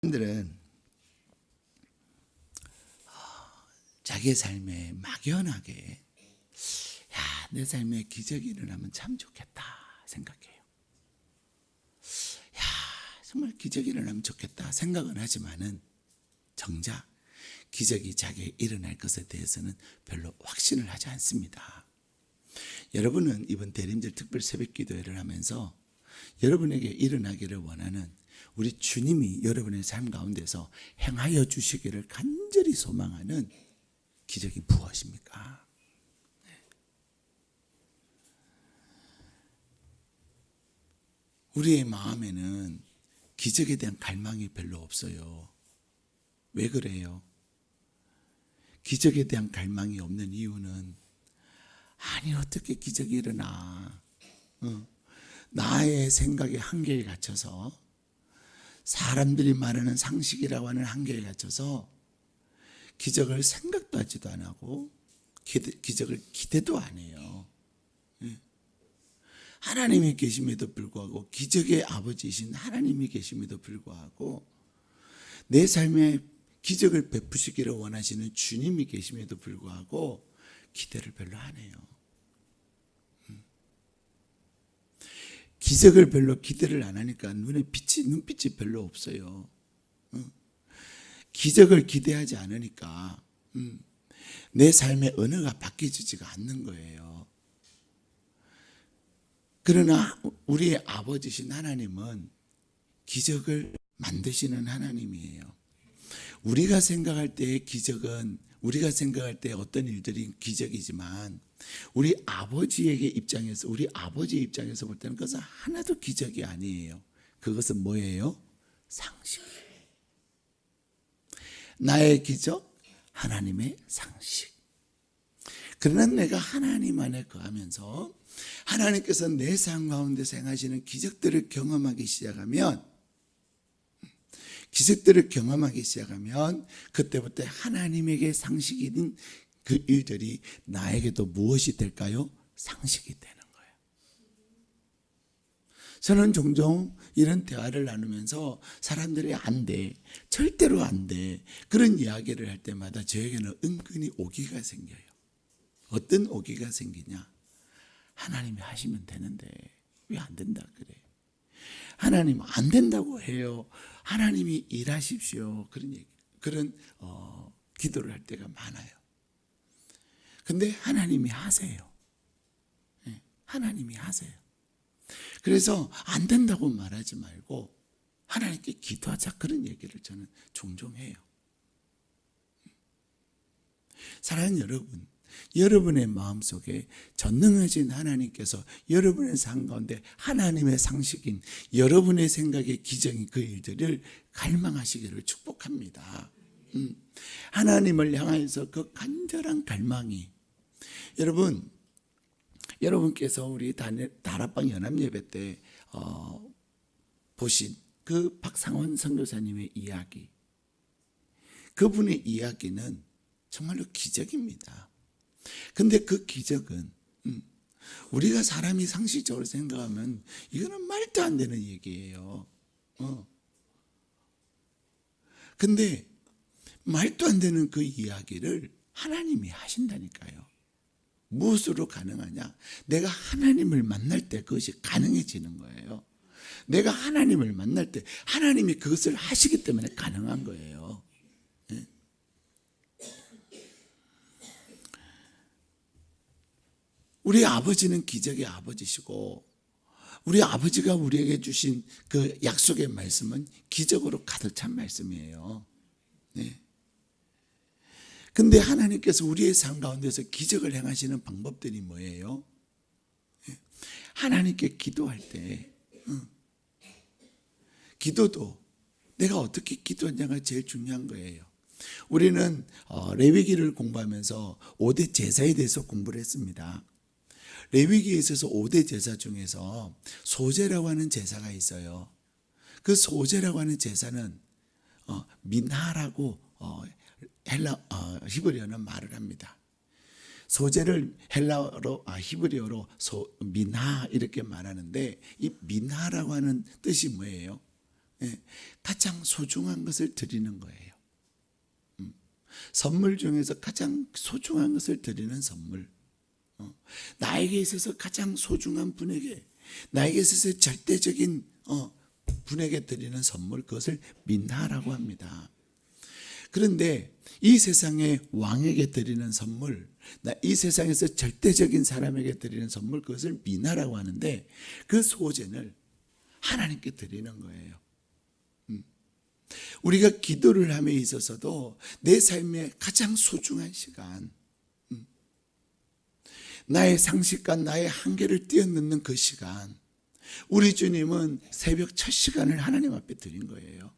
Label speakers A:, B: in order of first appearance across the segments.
A: 사람들은 자기의 삶에 막연하게 내 삶에 기적이 일어나면 참 좋겠다 생각해요. 정말 기적이 일어나면 좋겠다 생각은 하지만은 정작 기적이 자기에 일어날 것에 대해서는 별로 확신을 하지 않습니다. 여러분은 이번 대림절 특별 새벽 기도회를 하면서 여러분에게 일어나기를 원하는 우리 주님이 여러분의 삶 가운데서 행하여 주시기를 간절히 소망하는 기적이 무엇입니까? 우리의 마음에는 기적에 대한 갈망이 별로 없어요. 왜 그래요? 기적에 대한 갈망이 없는 이유는 아니 어떻게 기적이 일어나? 나의 생각의 한계에 갇혀서 사람들이 말하는 상식이라고 하는 한계에 갇혀서 기적을 생각도 하지도 안 하고 기적을 기대도 안 해요. 하나님이 계심에도 불구하고 기적의 아버지이신 하나님이 계심에도 불구하고 내 삶에 기적을 베푸시기를 원하시는 주님이 계심에도 불구하고 기대를 별로 안 해요. 기적을 별로 기대를 안 하니까 눈빛이 별로 없어요. 기적을 기대하지 않으니까 내 삶의 언어가 바뀌지가 않는 거예요. 그러나 우리의 아버지신 하나님은 기적을 만드시는 하나님이에요. 우리가 생각할 때의 기적은 우리가 생각할 때 어떤 일들이 기적이지만 우리 아버지의 입장에서 볼 때는 그것은 하나도 기적이 아니에요. 그것은 뭐예요? 상식이에요. 나의 기적, 하나님의 상식. 그러나 내가 하나님 안에 거하면서 하나님께서 내 삶 가운데서 행하시는 기적들을 경험하기 시작하면 그때부터 하나님에게 상식인 그 일들이 나에게도 무엇이 될까요? 상식이 되는 거예요. 저는 종종 이런 대화를 나누면서 사람들이 안 돼, 절대로 안 돼, 그런 이야기를 할 때마다 저에게는 은근히 오기가 생겨요. 어떤 오기가 생기냐? 하나님이 하시면 되는데 왜 안 된다 그래? 하나님 안 된다고 해요. 하나님이 일하십시오. 그런 기도를 할 때가 많아요. 근데 하나님이 하세요. 하나님이 하세요. 그래서 안 된다고 말하지 말고 하나님께 기도하자, 그런 얘기를 저는 종종 해요. 사랑하는 여러분, 여러분의 마음속에 전능하신 하나님께서 여러분의 삶 가운데 하나님의 상식인 여러분의 생각의 기적인 그 일들을 갈망하시기를 축복합니다. 하나님을 향해서 그 간절한 갈망이, 여러분께서 우리 다락방 연합예배 때 보신 그 박상원 선교사님의 이야기, 그분의 이야기는 정말로 기적입니다. 근데 그 기적은 우리가 사람이 상식적으로 생각하면 이거는 말도 안 되는 얘기예요. 근데 말도 안 되는 그 이야기를 하나님이 하신다니까요. 무엇으로 가능하냐? 내가 하나님을 만날 때 그것이 가능해지는 거예요. 내가 하나님을 만날 때 하나님이 그것을 하시기 때문에 가능한 거예요. 우리 아버지는 기적의 아버지시고 우리 아버지가 우리에게 주신 그 약속의 말씀은 기적으로 가득 찬 말씀이에요. 근데 하나님께서 우리의 삶 가운데서 기적을 행하시는 방법들이 뭐예요? 하나님께 기도할 때 기도도 내가 어떻게 기도하냐가 제일 중요한 거예요. 우리는 레위기를 공부하면서 5대 제사에 대해서 공부를 했습니다. 레위기에 있어서 5대 제사 중에서 소제라고 하는 제사가 있어요. 그 소제라고 하는 제사는 민하라고 히브리어는 말을 합니다. 소제를 히브리어로 민하 이렇게 말하는데 이 민하라고 하는 뜻이 뭐예요? 가장 소중한 것을 드리는 거예요. 선물 중에서 가장 소중한 것을 드리는 선물. 나에게 있어서 가장 소중한 분에게, 나에게 있어서 절대적인 분에게 드리는 선물, 그것을 민나라고 합니다. 그런데 이 세상의 왕에게 드리는 선물, 이 세상에서 절대적인 사람에게 드리는 선물, 그것을 미나라고 하는데 그 소재를 하나님께 드리는 거예요. 우리가 기도를 함에 있어서도 내 삶의 가장 소중한 시간, 나의 상식과 나의 한계를 뛰어넘는 그 시간, 우리 주님은 새벽 첫 시간을 하나님 앞에 드린 거예요.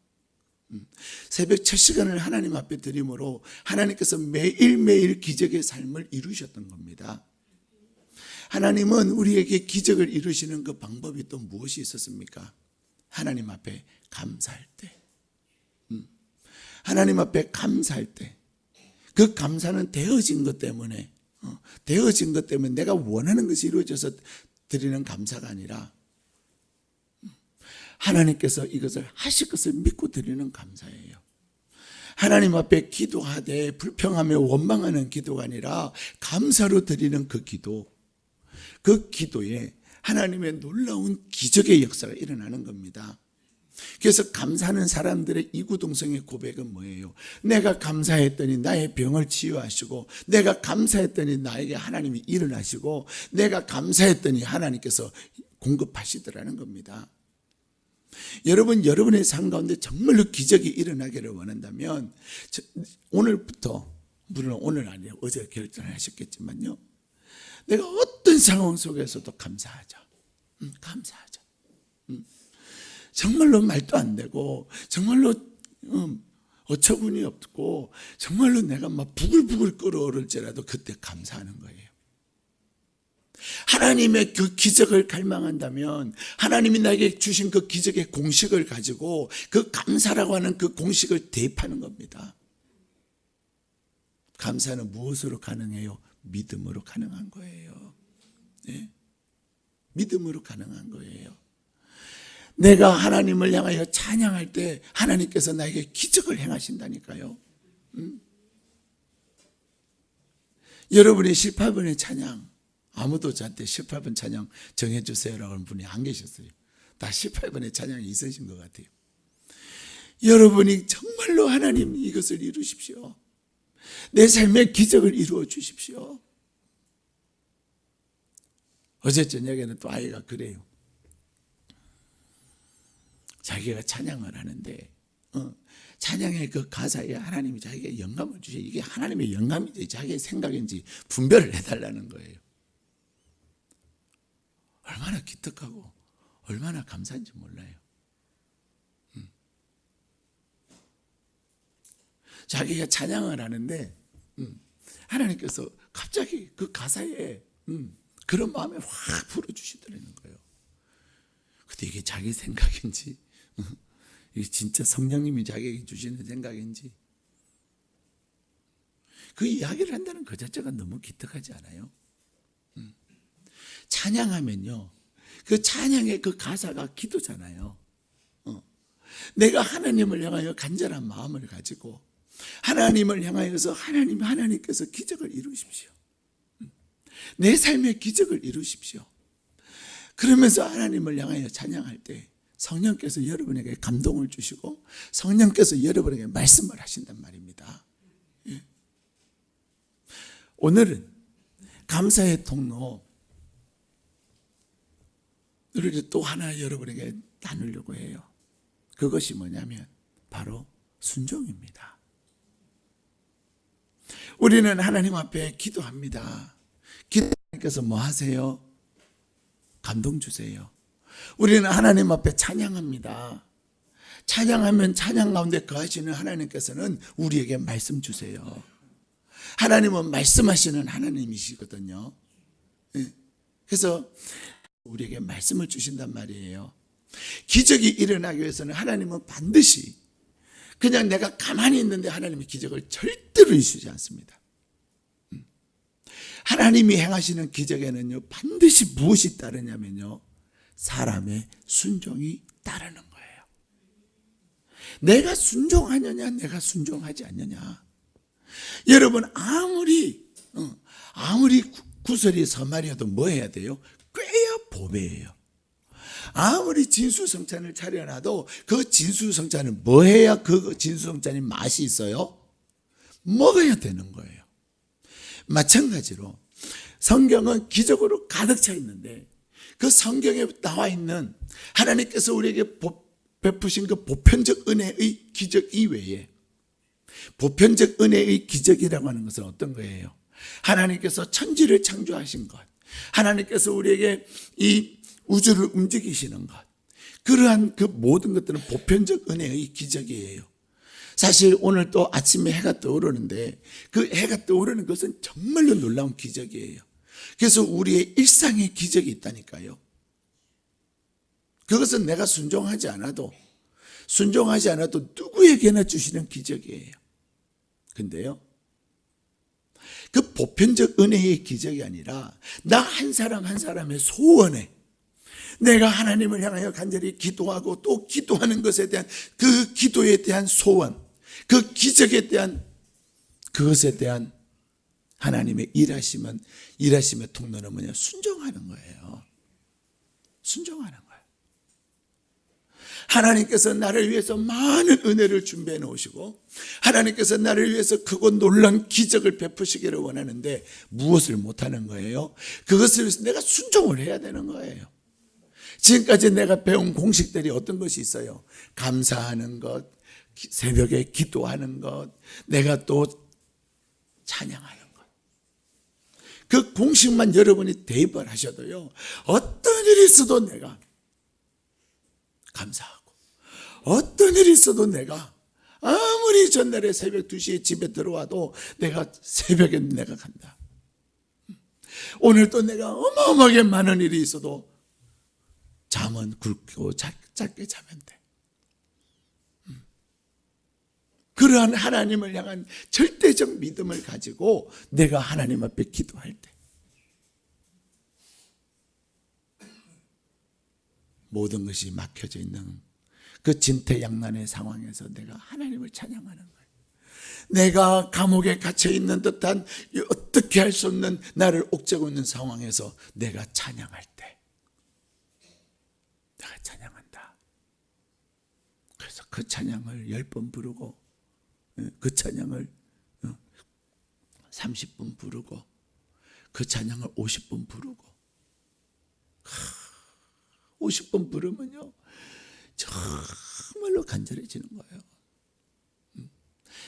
A: 새벽 첫 시간을 하나님 앞에 드림으로 하나님께서 매일매일 기적의 삶을 이루셨던 겁니다. 하나님은 우리에게 기적을 이루시는 그 방법이 또 무엇이 있었습니까? 하나님 앞에 감사할 때, 하나님 앞에 감사할 때, 그 감사는 되어진 것 때문에 내가 원하는 것이 이루어져서 드리는 감사가 아니라 하나님께서 이것을 하실 것을 믿고 드리는 감사예요. 하나님 앞에 기도하되 불평하며 원망하는 기도가 아니라 감사로 드리는 그 기도, 그 기도에 하나님의 놀라운 기적의 역사가 일어나는 겁니다. 그래서 감사하는 사람들의 이구동성의 고백은 뭐예요? 내가 감사했더니 나의 병을 치유하시고, 내가 감사했더니 나에게 하나님이 일어나시고, 내가 감사했더니 하나님께서 공급하시더라는 겁니다. 여러분, 여러분의 삶 가운데 정말로 기적이 일어나기를 원한다면 오늘부터, 물론 오늘 아니에요, 어제 결정하셨겠지만요, 내가 어떤 상황 속에서도 감사하자. 감사하자. 정말로 말도 안 되고, 정말로 어처구니 없고, 정말로 내가 막 부글부글 끓어오를지라도 그때 감사하는 거예요. 하나님의 그 기적을 갈망한다면 하나님이 나에게 주신 그 기적의 공식을 가지고 그 감사라고 하는 그 공식을 대입하는 겁니다. 감사는 무엇으로 가능해요? 믿음으로 가능한 거예요. 네? 믿음으로 가능한 거예요. 내가 하나님을 향하여 찬양할 때 하나님께서 나에게 기적을 행하신다니까요. 여러분의 18번의 찬양, 아무도 저한테 18번 찬양 정해주세요라고 하는 분이 안 계셨어요. 다 18번의 찬양이 있으신 것 같아요. 여러분이 정말로 하나님 이것을 이루십시오. 내 삶의 기적을 이루어 주십시오. 어제 저녁에는 또 아이가 그래요. 자기가 찬양을 하는데 찬양의 그 가사에 하나님이 자기에게 영감을 주셔. 이게 하나님의 영감인지 자기의 생각인지 분별을 해달라는 거예요. 얼마나 기특하고 얼마나 감사한지 몰라요. 자기가 찬양을 하는데 하나님께서 갑자기 그 가사에 그런 마음에 확 불어주시더라는 거예요. 근데 이게 자기 생각인지, 이게 진짜 성령님이 자기에게 주시는 생각인지, 그 이야기를 한다는 그 자체가 너무 기특하지 않아요? 찬양하면요, 그 찬양의 그 가사가 기도잖아요. 내가 하나님을 향하여 간절한 마음을 가지고 하나님을 향하여서 하나님께서 기적을 이루십시오. 내 삶의 기적을 이루십시오. 그러면서 하나님을 향하여 찬양할 때 성령께서 여러분에게 감동을 주시고 성령께서 여러분에게 말씀을 하신단 말입니다. 오늘은 감사의 통로 우리를 또 하나 여러분에게 나누려고 해요. 그것이 뭐냐면 바로 순종입니다. 우리는 하나님 앞에 기도합니다. 기도하님께서 뭐 하세요? 감동 주세요. 우리는 하나님 앞에 찬양합니다. 찬양하면 찬양 가운데 거하시는 하나님께서는 우리에게 말씀 주세요. 하나님은 말씀하시는 하나님이시거든요. 그래서 우리에게 말씀을 주신단 말이에요. 기적이 일어나기 위해서는 하나님은 반드시 그냥 내가 가만히 있는데 하나님의 기적을 절대로 이루시지 않습니다. 하나님이 행하시는 기적에는요, 반드시 무엇이 따르냐면요, 사람의 순종이 따르는 거예요. 내가 순종하느냐, 내가 순종하지 않느냐. 여러분, 아무리 구설이 서말이어도 뭐 해야 돼요? 꿰야 보배예요. 아무리 진수성찬을 차려놔도 그 진수성찬은 뭐 해야 그 진수성찬이 맛이 있어요? 먹어야 되는 거예요. 마찬가지로 성경은 기적으로 가득 차 있는데 그 성경에 나와 있는 하나님께서 우리에게 베푸신 그 보편적 은혜의 기적 이외에 보편적 은혜의 기적이라고 하는 것은 어떤 거예요? 하나님께서 천지를 창조하신 것, 하나님께서 우리에게 이 우주를 움직이시는 것, 그러한 그 모든 것들은 보편적 은혜의 기적이에요. 사실 오늘 또 아침에 해가 떠오르는데 그 해가 떠오르는 것은 정말로 놀라운 기적이에요. 그래서 우리의 일상의 기적이 있다니까요. 그것은 내가 순종하지 않아도 누구에게나 주시는 기적이에요. 근데요, 그 보편적 은혜의 기적이 아니라 나 한 사람 한 사람의 소원에 내가 하나님을 향하여 간절히 기도하고 또 기도하는 것에 대한 그 기도에 대한 소원, 그 기적에 대한 그것에 대한 하나님의 일하심의 통로는 뭐냐? 순종하는 거예요. 순종하는 거예요. 하나님께서 나를 위해서 많은 은혜를 준비해 놓으시고 하나님께서 나를 위해서 크고 놀라운 기적을 베푸시기를 원하는데 무엇을 못하는 거예요? 그것을 위해서 내가 순종을 해야 되는 거예요. 지금까지 내가 배운 공식들이 어떤 것이 있어요? 감사하는 것, 새벽에 기도하는 것, 내가 또 찬양하는 것. 그 공식만 여러분이 대입을 하셔도요, 어떤 일이 있어도 내가 감사하고 어떤 일이 있어도 내가 아무리 전날에 새벽 2시에 집에 들어와도 내가 새벽에 내가 간다. 오늘 또 내가 어마어마하게 많은 일이 있어도 잠은 굵고 짧게 자면 돼. 그러한 하나님을 향한 절대적 믿음을 가지고 내가 하나님 앞에 기도할 때 모든 것이 막혀져 있는 그 진퇴양난의 상황에서 내가 하나님을 찬양하는 거예요. 내가 감옥에 갇혀 있는 듯한 어떻게 할 수 없는 나를 옥죄고 있는 상황에서 내가 찬양할 때 내가 찬양한다. 그래서 그 찬양을 10번 부르고 그 찬양을 30분 부르고 그 찬양을 50분 부르고 50번 부르면요 정말로 간절해지는 거예요.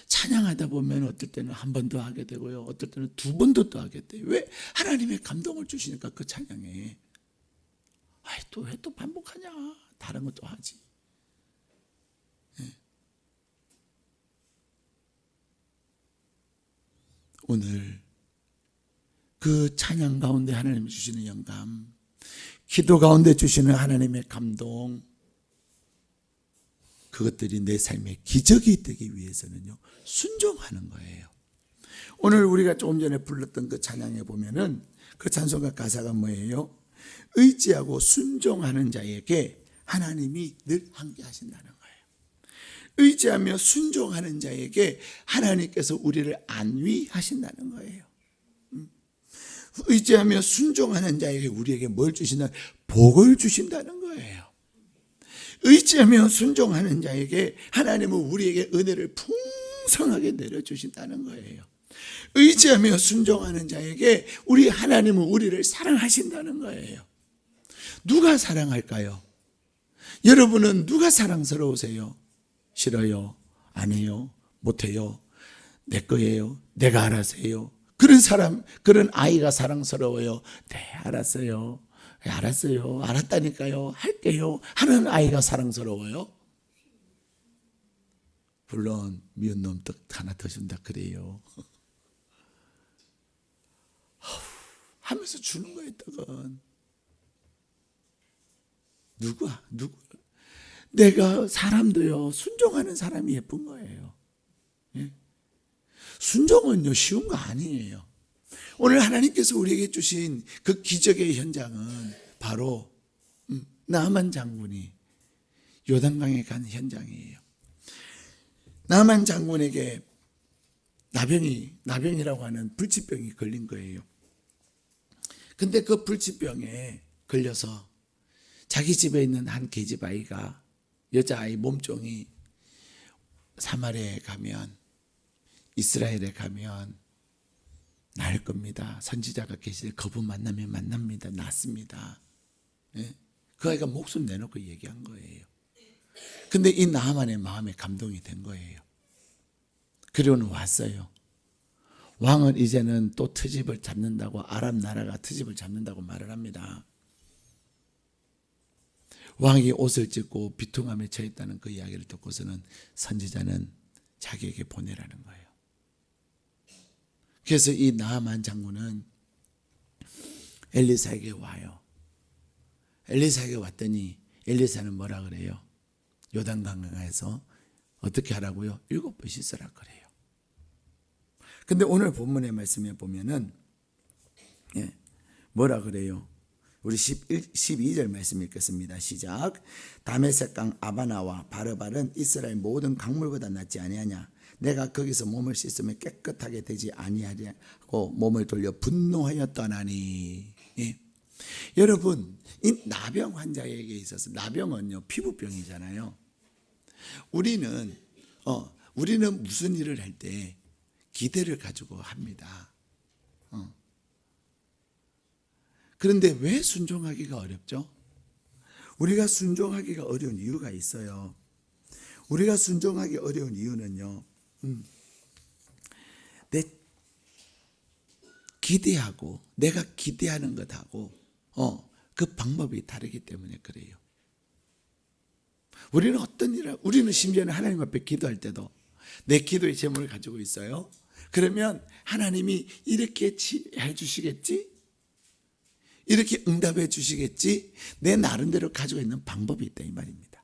A: 찬양하다 보면 어떨 때는 한 번 더 하게 되고요, 어떨 때는 2번도 또 하게 돼요. 왜? 하나님의 감동을 주시니까 그 찬양에 왜 또 반복하냐, 다른 것도 하지. 오늘 그 찬양 가운데 하나님이 주시는 영감, 기도 가운데 주시는 하나님의 감동, 그것들이 내 삶의 기적이 되기 위해서는요 순종하는 거예요. 오늘 우리가 조금 전에 불렀던 그 찬양에 보면은 그 찬송가 가사가 뭐예요? 의지하고 순종하는 자에게 하나님이 늘 함께 하신다는 거예요. 의지하며 순종하는 자에게 하나님께서 우리를 안위하신다는 거예요. 의지하며 순종하는 자에게 우리에게 뭘 주신다? 복을 주신다는 거예요. 의지하며 순종하는 자에게 하나님은 우리에게 은혜를 풍성하게 내려주신다는 거예요. 의지하며 순종하는 자에게 우리 하나님은 우리를 사랑하신다는 거예요. 누가 사랑할까요? 여러분은 누가 사랑스러우세요? 싫어요? 안 해요? 못해요? 내 거예요? 내가 알아서 해요? 그런 사람, 그런 아이가 사랑스러워요? 네, 알았어요. 알았어요. 알았다니까요. 할게요. 하는 아이가 사랑스러워요? 물론 미운 놈 떡 하나 더 준다 그래요. 하면서 주는 거예요, 떡은. 누구? 내가 사람도요, 순종하는 사람이 예쁜 거예요. 예? 순종은요, 쉬운 거 아니에요. 오늘 하나님께서 우리에게 주신 그 기적의 현장은 바로 나만 장군이 요단강에 간 현장이에요. 나만 장군에게 나병이라고 하는 불치병이 걸린 거예요. 근데 그 불치병에 걸려서 자기 집에 있는 한 계집아이가, 여자아이 몸종이 사마리아에 가면, 이스라엘에 가면 날 겁니다. 선지자가 계실 거부 만나면 만납니다. 낫습니다. 예? 그 아이가 목숨 내놓고 얘기한 거예요. 근데 이 나하만의 마음에 감동이 된 거예요. 그리고는 왔어요. 왕은 이제는 또 트집을 잡는다고, 아람 나라가 트집을 잡는다고 말을 합니다. 왕이 옷을 찢고 비통함에 처했다는 그 이야기를 듣고서는 선지자는 자기에게 보내라는 거예요. 그래서 이 나하만 장군은 엘리사에게 와요. 엘리사에게 왔더니 엘리사는 뭐라 그래요? 요단강가에서 어떻게 하라고요? 7번 씻으라 그래요. 근데 오늘 본문의 말씀에 보면은 뭐라 그래요? 우리 12절 말씀 읽겠습니다. 시작. 다메섹강 아바나와 바르발은 이스라엘 모든 강물보다 낫지 아니하냐? 내가 거기서 몸을 씻으면 깨끗하게 되지 아니하냐고 몸을 돌려 분노하였더나니. 예. 여러분, 이 나병 환자에게 있어서, 나병은요 피부병이잖아요. 우리는 무슨 일을 할 때 기대를 가지고 합니다. 그런데 왜 순종하기가 어렵죠? 우리가 순종하기가 어려운 이유가 있어요. 우리가 순종하기 어려운 이유는요, 내 기대하고 내가 기대하는 것하고 그 방법이 다르기 때문에 그래요. 우리는 심지어는 하나님 앞에 기도할 때도 내 기도의 제목을 가지고 있어요. 그러면 하나님이 이렇게 해주시겠지? 이렇게 응답해 주시겠지? 내 나름대로 가지고 있는 방법이 있다 이 말입니다.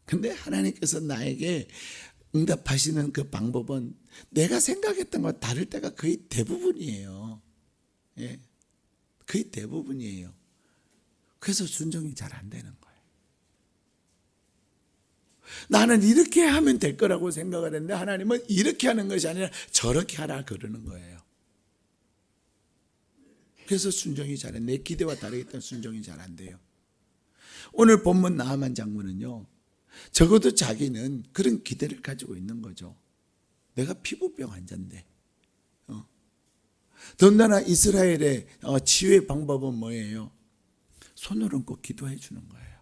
A: 근데 하나님께서 나에게 응답하시는 그 방법은 내가 생각했던 것과 다를 때가 거의 대부분이에요. 예, 거의 대부분이에요. 그래서 순종이 잘 안 되는 거예요. 나는 이렇게 하면 될 거라고 생각을 했는데 하나님은 이렇게 하는 것이 아니라 저렇게 하라 그러는 거예요. 그래서 순종이 잘해. 내 기대와 다르기 때문에 순종이 잘 안 돼요. 오늘 본문 나하만 장군은요, 적어도 자기는 그런 기대를 가지고 있는 거죠. 내가 피부병 환자인데. 더군다나 이스라엘의 치유의 방법은 뭐예요? 손을 얹고 기도해 주는 거예요.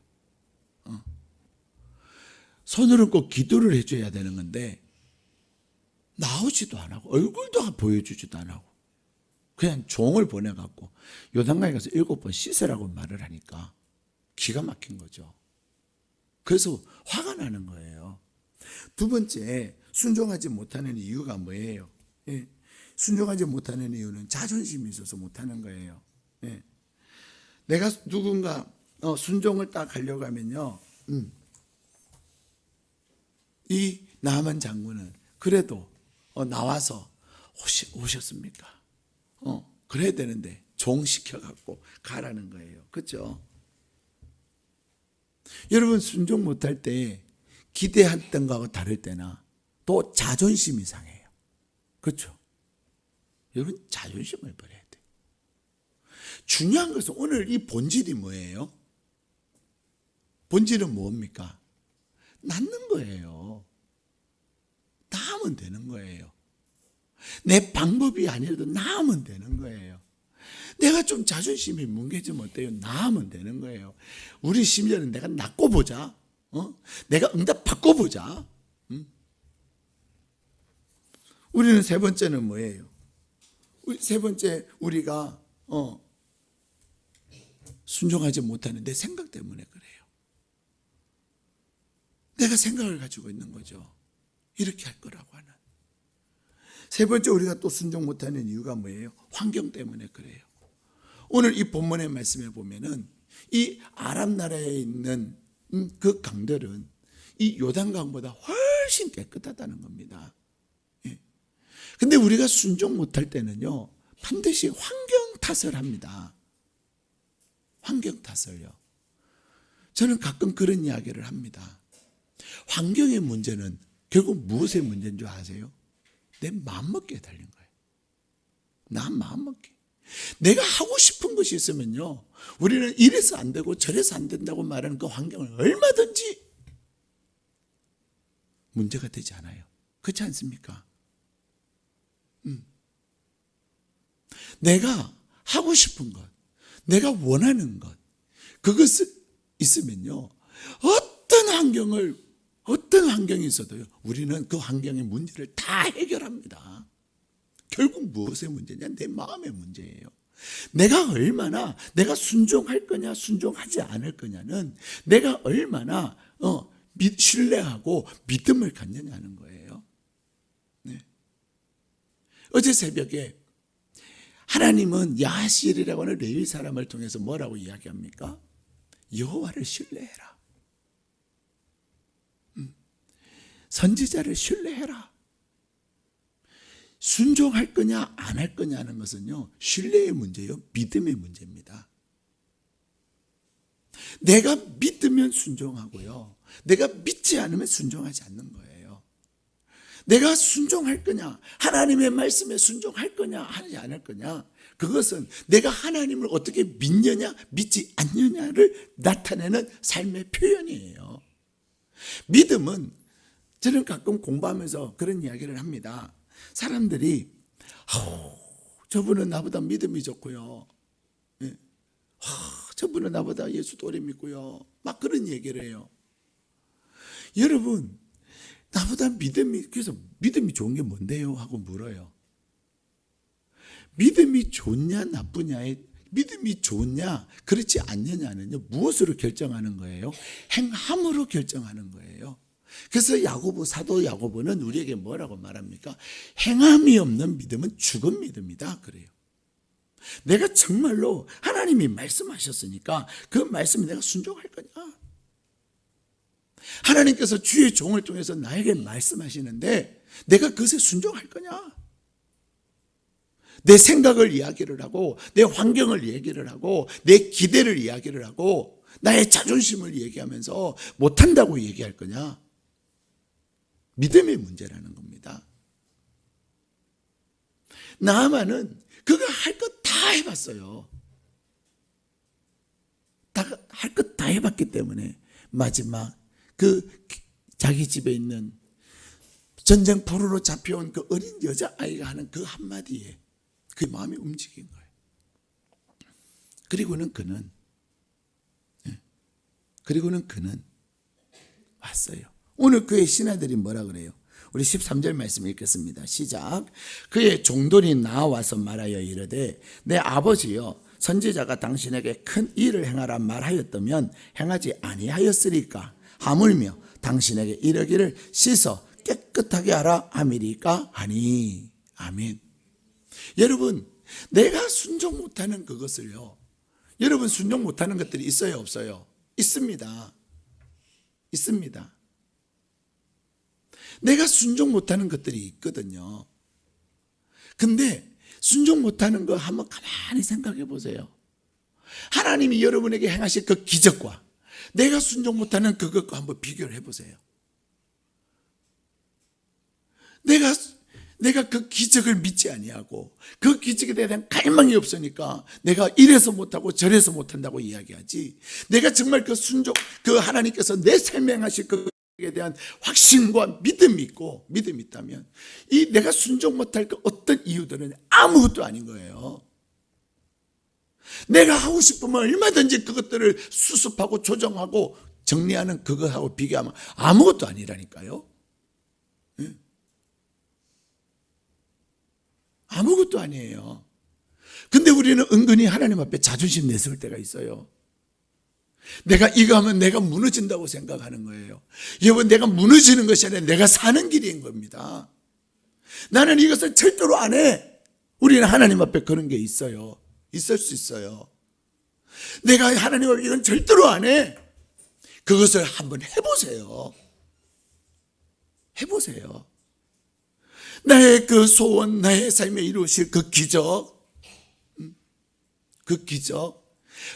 A: 손을 얹고 기도를 해줘야 되는 건데 나오지도 안 하고 얼굴도 보여주지도 안 하고 그냥 종을 보내갖고 요단강에 가서 7번 씻으라고 말을 하니까 기가 막힌 거죠. 그래서 화가 나는 거예요. 두 번째, 순종하지 못하는 이유가 뭐예요? 예. 순종하지 못하는 이유는 자존심이 있어서 못하는 거예요. 예. 내가 누군가 순종을 딱 하려고 하면요, 이 나하만 장군은 그래도 나와서 오셨습니까? 그래야 되는데 종 시켜갖고 가라는 거예요. 그렇죠? 여러분, 순종 못할 때 기대했던 거하고 다를 때나 또 자존심이 상해요. 그렇죠? 여러분, 자존심을 버려야 돼요. 중요한 것은 오늘 이 본질이 뭐예요? 본질은 뭡니까? 낫는 거예요. 나으면 되는 거예요. 내 방법이 아니라도 나으면 되는 거예요. 내가 좀 자존심이 뭉개지면 어때요? 나으면 되는 거예요. 우리 심지어는 내가 낫고 보자. 내가 응답 받고 보자. 우리는 세 번째는 뭐예요? 세 번째, 우리가 순종하지 못하는 내 생각 때문에 그래요. 내가 생각을 가지고 있는 거죠. 이렇게 할 거라고 하는. 세 번째, 우리가 또 순종 못하는 이유가 뭐예요? 환경 때문에 그래요. 오늘 이 본문의 말씀에 보면은 이 아람 나라에 있는 그 강들은 이 요단강보다 훨씬 깨끗하다는 겁니다. 근데 우리가 순종 못할 때는요, 반드시 환경 탓을 합니다. 환경 탓을요. 저는 가끔 그런 이야기를 합니다. 환경의 문제는 결국 무엇의 문제인 줄 아세요? 내 마음먹기에 달린 거예요. 나 마음먹기. 내가 하고 싶은 것이 있으면요, 우리는 이래서 안 되고 저래서 안 된다고 말하는 그 환경을 얼마든지 문제가 되지 않아요. 그렇지 않습니까? 내가 하고 싶은 것, 내가 원하는 것, 그것이 있으면요, 어떤 환경이 있어도요, 우리는 그 환경의 문제를 다 해결합니다. 결국 무엇의 문제냐? 내 마음의 문제예요. 내가 얼마나 내가 순종할 거냐, 순종하지 않을 거냐는 내가 얼마나 신뢰하고 믿음을 갖느냐는 거예요. 네. 어제 새벽에 하나님은 야하시엘이라고 하는 레위 사람을 통해서 뭐라고 이야기합니까? 여호와를 신뢰해라. 선지자를 신뢰해라. 순종할 거냐 안 할 거냐는 것은요, 신뢰의 문제요, 믿음의 문제입니다. 내가 믿으면 순종하고요, 내가 믿지 않으면 순종하지 않는 거예요. 내가 순종할 거냐, 하나님의 말씀에 순종할 거냐 하지 않을 거냐, 그것은 내가 하나님을 어떻게 믿느냐 믿지 않느냐를 나타내는 삶의 표현이에요. 믿음은, 저는 가끔 공부하면서 그런 이야기를 합니다. 사람들이 저분은 나보다 믿음이 좋고요, 저분은 나보다 예수도 오래 믿고요, 막 그런 얘기를 해요. 여러분, 나보다 그래서 믿음이 좋은 게 뭔데요? 하고 물어요. 믿음이 좋냐 나쁘냐에, 믿음이 좋냐 그렇지 않느냐는요, 무엇으로 결정하는 거예요? 행함으로 결정하는 거예요. 그래서 사도 야고보는 우리에게 뭐라고 말합니까? 행함이 없는 믿음은 죽은 믿음이다 그래요. 내가 정말로 하나님이 말씀하셨으니까 그 말씀에 내가 순종할 거냐? 하나님께서 주의 종을 통해서 나에게 말씀하시는데 내가 그것에 순종할 거냐? 내 생각을 이야기를 하고, 내 환경을 얘기를 하고, 내 기대를 이야기를 하고, 나의 자존심을 얘기하면서 못한다고 얘기할 거냐? 믿음의 문제라는 겁니다. 나아만은 그거 할 것 다 해봤어요. 할 것 다 해봤기 때문에 마지막 자기 집에 있는 전쟁 포로로 잡혀온 그 어린 여자아이가 하는 그 한마디에 그 마음이 움직인 거예요. 그리고는 그는 왔어요. 오늘 그의 신하들이 뭐라 그래요? 우리 13절 말씀 읽겠습니다. 시작. 그의 종들이 나와서 말하여 이르되, 내 아버지여, 선지자가 당신에게 큰 일을 행하라 말하였다면 행하지 아니하였으리까? 하물며 당신에게 이르기를 씻어 깨끗하게 하라 함이리까 하니. 아멘. 여러분, 내가 순종 못하는 그것을요, 여러분 순종 못하는 것들이 있어요 없어요? 있습니다. 내가 순종 못하는 것들이 있거든요. 근데 순종 못하는 거 한번 가만히 생각해 보세요. 하나님이 여러분에게 행하실 그 기적과 내가 순종 못하는 그것과 한번 비교를 해보세요. 내가 그 기적을 믿지 아니하고 그 기적에 대한 갈망이 없으니까 내가 이래서 못하고 저래서 못한다고 이야기하지, 내가 정말 그 하나님께서 내 삶에 행하실 그에 대한 확신과 믿음이 있다면 이 내가 순종 못할 그 어떤 이유들은 아무것도 아닌 거예요. 내가 하고 싶으면 얼마든지 그것들을 수습하고 조정하고 정리하는 그거하고 비교하면 아무것도 아니라니까요. 아무것도 아니에요. 근데 우리는 은근히 하나님 앞에 자존심 내세울 때가 있어요. 내가 이거 하면 내가 무너진다고 생각하는 거예요. 여러분, 내가 무너지는 것이 아니라 내가 사는 길인 겁니다. 나는 이것을 절대로 안 해. 우리는 하나님 앞에 그런 게 있어요. 있을 수 있어요. 내가 하나님 앞에 이건 절대로 안 해. 그것을 한번 해보세요. 나의 그 소원, 나의 삶에 이루실 그 기적,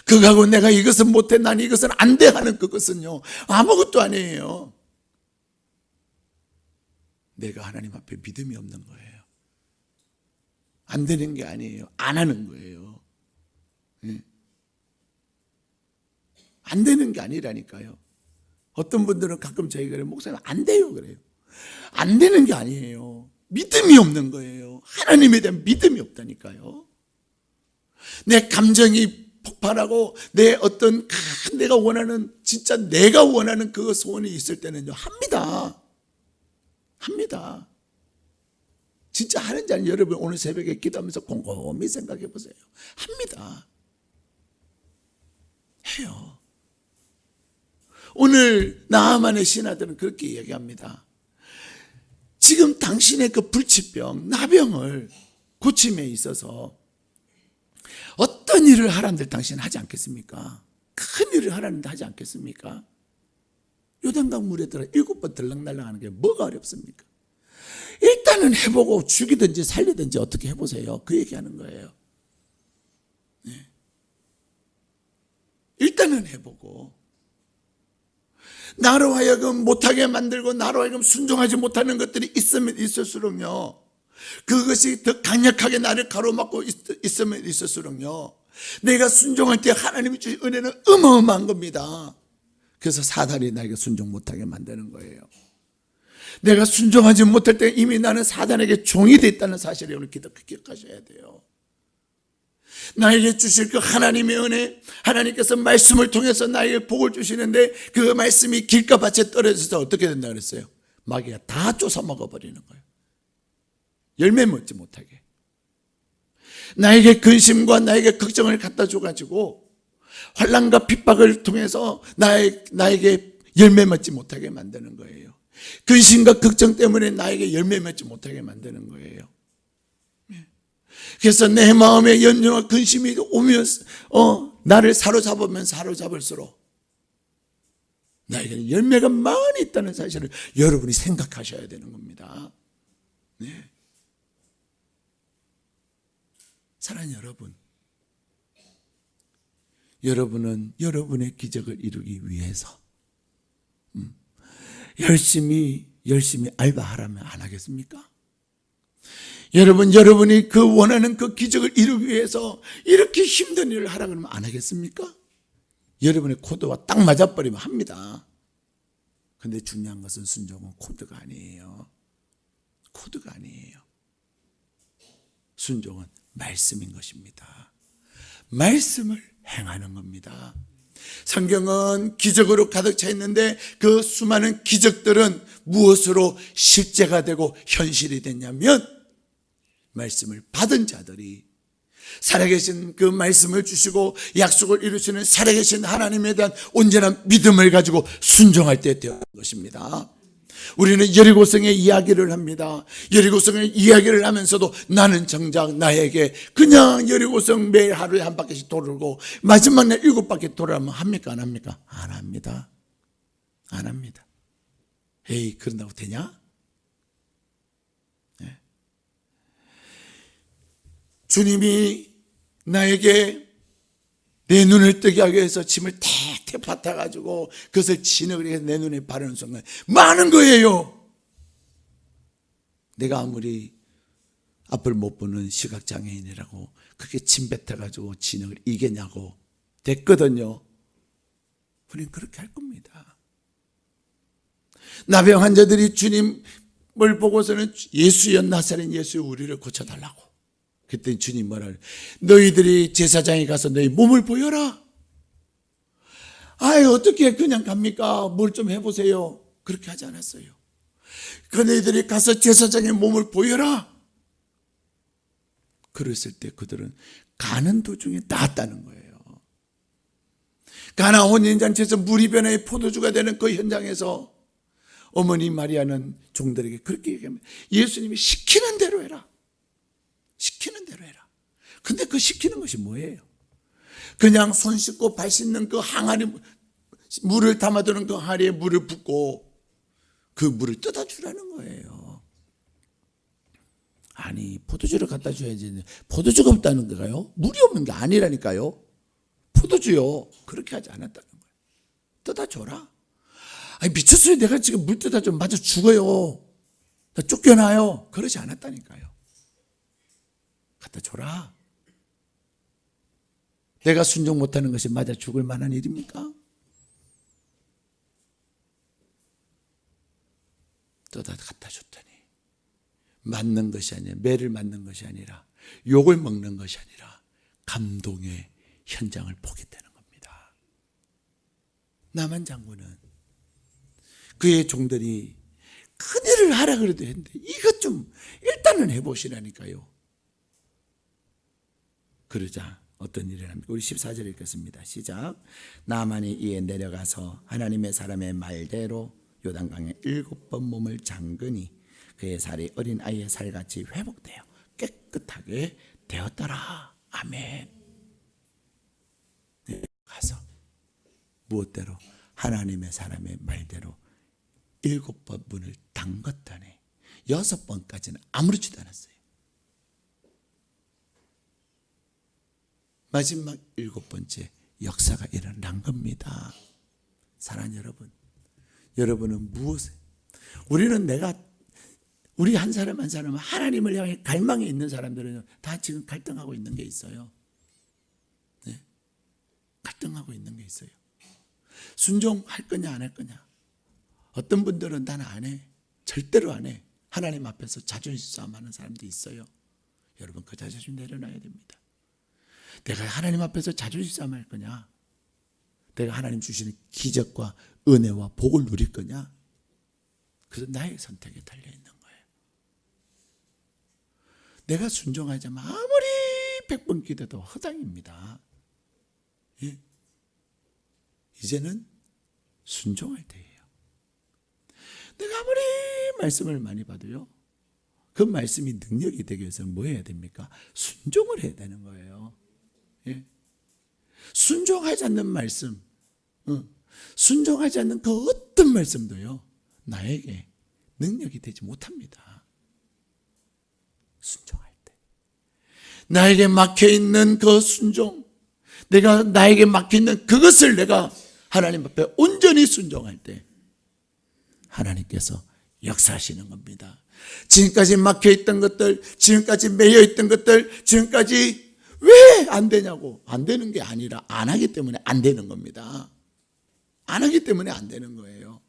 A: 그거하고 내가 이것은 못해, 난 이것은 안 돼 하는 그것은요, 아무것도 아니에요. 내가 하나님 앞에 믿음이 없는 거예요. 안 되는 게 아니에요. 안 하는 거예요. 예. 안 되는 게 아니라니까요. 어떤 분들은 가끔 저희가 그래요. 목사님 안 돼요 그래요. 안 되는 게 아니에요. 믿음이 없는 거예요. 하나님에 대한 믿음이 없다니까요. 내 감정이 폭발하고 내 어떤 내가 원하는 진짜 내가 원하는 그 소원이 있을 때는요 합니다. 진짜 하는지 아닌지 여러분 오늘 새벽에 기도하면서 곰곰이 생각해 보세요. 합니다. 해요. 오늘 나아만의 신하들은 그렇게 이야기합니다. 지금 당신의 그 불치병, 나병을 고침에 있어서 어떤 일을 하란들 당신은 하지 않겠습니까? 큰 일을 하라는데 하지 않겠습니까? 요단강 물에 들어 7번 들락날락 하는 게 뭐가 어렵습니까? 일단은 해보고 죽이든지 살리든지 어떻게 해보세요. 그 얘기하는 거예요. 네. 일단은 해보고 나로 하여금 못하게 만들고 나로 하여금 순종하지 못하는 것들이 있으면 있을수록요 그것이 더 강력하게 나를 가로막고 있으면 있을수록요 내가 순종할 때 하나님이 주신 은혜는 어마어마한 겁니다. 그래서 사단이 나에게 순종 못하게 만드는 거예요. 내가 순종하지 못할 때 이미 나는 사단에게 종이 됐다는 사실을 오늘 기억하셔야 돼요. 나에게 주실 그 하나님의 은혜, 하나님께서 말씀을 통해서 나에게 복을 주시는데 그 말씀이 길가밭에 떨어져서 어떻게 된다 그랬어요? 마귀가 다 쫓아 먹어버리는 거예요. 열매 먹지 못하게. 나에게 근심과 나에게 걱정을 갖다 줘가지고 환난과 핍박을 통해서 나에게 열매 맺지 못하게 만드는 거예요. 근심과 걱정 때문에 나에게 열매 맺지 못하게 만드는 거예요. 그래서 내 마음에 연연과 근심이 오면 나를 사로잡으면 사로잡을수록 나에게는 열매가 많이 있다는 사실을 여러분이 생각하셔야 되는 겁니다. 네. 사랑하는 여러분, 여러분은 여러분의 기적을 이루기 위해서 열심히 알바하라면 안 하겠습니까? 여러분이 그 원하는 그 기적을 이루기 위해서 이렇게 힘든 일을 하라 그러면 안 하겠습니까? 여러분의 코드와 딱 맞아버리면 합니다. 그런데 중요한 것은 순종은 코드가 아니에요. 코드가 아니에요. 순종은 말씀인 것입니다. 말씀을 행하는 겁니다. 성경은 기적으로 가득 차 있는데 그 수많은 기적들은 무엇으로 실제가 되고 현실이 됐냐면 말씀을 받은 자들이 살아계신 그 말씀을 주시고 약속을 이루시는 살아계신 하나님에 대한 온전한 믿음을 가지고 순종할 때 되었던 것입니다. 우리는 여리고성의 이야기를 합니다. 여리고성의 이야기를 하면서도 나는 정작 나에게 그냥 여리고성 매일 하루에 한 바퀴씩 돌고 마지막 날 7바퀴 돌아가면 합니까? 안 합니까? 안 합니다. 안 합니다. 에이, 그런다고 되냐? 네. 주님이 나에게 내 눈을 뜨게 하기 위해서 침을 택택 뱉어가지고 그것을 진흙을 해서 내 눈에 바르는 순간 많은 거예요. 내가 아무리 앞을 못 보는 시각장애인이라고 그렇게 침 뱉어가지고 진흙을 이기냐고 됐거든요. 우리는 그렇게 할 겁니다. 나병 환자들이 주님을 보고서는 예수여 나사렛 예수여 우리를 고쳐달라고. 그때 주님 뭐라 너희들이 제사장에 가서 너희 몸을 보여라. 아유 어떻게 그냥 갑니까? 뭘 좀 해보세요. 그렇게 하지 않았어요. 그 너희들이 가서 제사장의 몸을 보여라. 그랬을 때 그들은 가는 도중에 나았다는 거예요. 가나 혼인잔치에서 물이 변해 포도주가 되는 그 현장에서 어머니 마리아는 종들에게 그렇게 얘기합니다. 예수님이 시키는 대로 해라. 시키는 대로 해라. 근데 그 시키는 것이 뭐예요? 그냥 손 씻고 발 씻는 그 항아리, 물을 담아두는 그 항아리에 물을 붓고 그 물을 뜯어주라는 거예요. 아니 포도주를 갖다 줘야지. 포도주가 없다는 거가요? 물이 없는 게 아니라니까요. 포도주요. 그렇게 하지 않았다는 거예요. 뜯어줘라. 아니 미쳤어요. 내가 지금 물 뜯어주면 맞아 죽어요. 쫓겨나요. 그러지 않았다니까요. 갖다 줘라. 내가 순종 못하는 것이 맞아 죽을 만한 일입니까? 또 다 갖다 줬더니 맞는 것이 아니라, 매를 맞는 것이 아니라, 욕을 먹는 것이 아니라 감동의 현장을 보게 되는 겁니다. 나만 장군은 그의 종들이 큰일을 하라 그래도 했는데 이것 좀 일단은 해보시라니까요. 그러자 어떤 일이 납니까? 우리 14절 읽겠습니다. 시작. 나만이 이에 내려가서 하나님의 사람의 말대로 요단강에 7번 몸을 잠그니 그의 살이 어린 아이의 살같이 회복되어 깨끗하게 되었더라. 아멘. 네, 가서 무엇대로? 하나님의 사람의 말대로 7번 문을 담갔더니 6번까지는 아무렇지도 않았어요. 마지막 7번째 역사가 일어난 겁니다. 사랑하는 여러분, 여러분은 무엇에, 우리 한 사람 한 사람은 하나님을 향해 갈망이 있는 사람들은 다 지금 갈등하고 있는 게 있어요. 네? 갈등하고 있는 게 있어요. 순종할 거냐 안 할 거냐. 어떤 분들은 난 안 해. 절대로 안 해. 하나님 앞에서 자존심 싸움하는 사람도 있어요. 여러분 그 자존심 내려놔야 됩니다. 내가 하나님 앞에서 자존심 싸움할 거냐, 내가 하나님 주시는 기적과 은혜와 복을 누릴 거냐, 그래서 나의 선택에 달려있는 거예요. 내가 순종하자면 아무리 100번 기도도 허당입니다. 예? 이제는 순종할 때예요. 내가 아무리 말씀을 많이 받아요, 그 말씀이 능력이 되기 위해서는 뭐 해야 됩니까? 순종을 해야 되는 거예요. 예? 순종하지 않는 말씀, 순종하지 않는 그 어떤 말씀도요 나에게 능력이 되지 못합니다. 순종할 때 나에게 막혀있는 그 순종, 나에게 막혀있는 그것을 내가 하나님 앞에 온전히 순종할 때 하나님께서 역사하시는 겁니다. 지금까지 막혀있던 것들, 지금까지 매여있던 것들, 지금까지 왜 안 되냐고, 안 되는 게 아니라 안 하기 때문에 안 되는 겁니다. 안 하기 때문에 안 되는 거예요.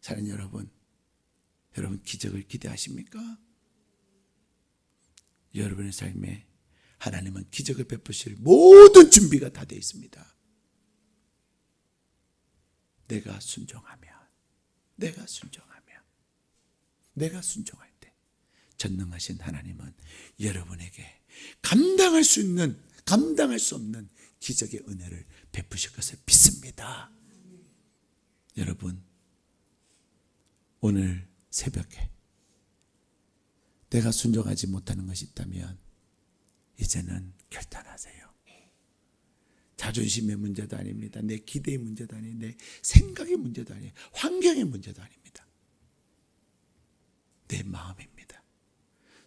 A: 사랑하는 여러분 기적을 기대하십니까? 여러분의 삶에 하나님은 기적을 베푸실 모든 준비가 다 되어 있습니다. 내가 순종할 때 전능하신 하나님은 여러분에게 감당할 수 없는 기적의 은혜를 베푸실 것을 믿습니다. 여러분, 오늘 새벽에 내가 순종하지 못하는 것이 있다면 이제는 결단하세요. 자존심의 문제도 아닙니다. 내 기대의 문제도 아니에요. 내 생각의 문제도 아니에요. 환경의 문제도 아닙니다. 내 마음입니다.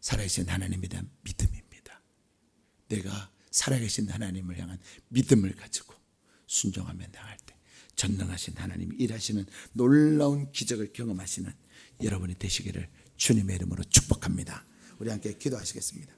A: 살아계신 하나님에 대한 믿음입니다. 내가 살아계신 하나님을 향한 믿음을 가지고 순종하며 나갈 때 전능하신 하나님이 일하시는 놀라운 기적을 경험하시는 여러분이 되시기를 주님의 이름으로 축복합니다. 우리 함께 기도하시겠습니다.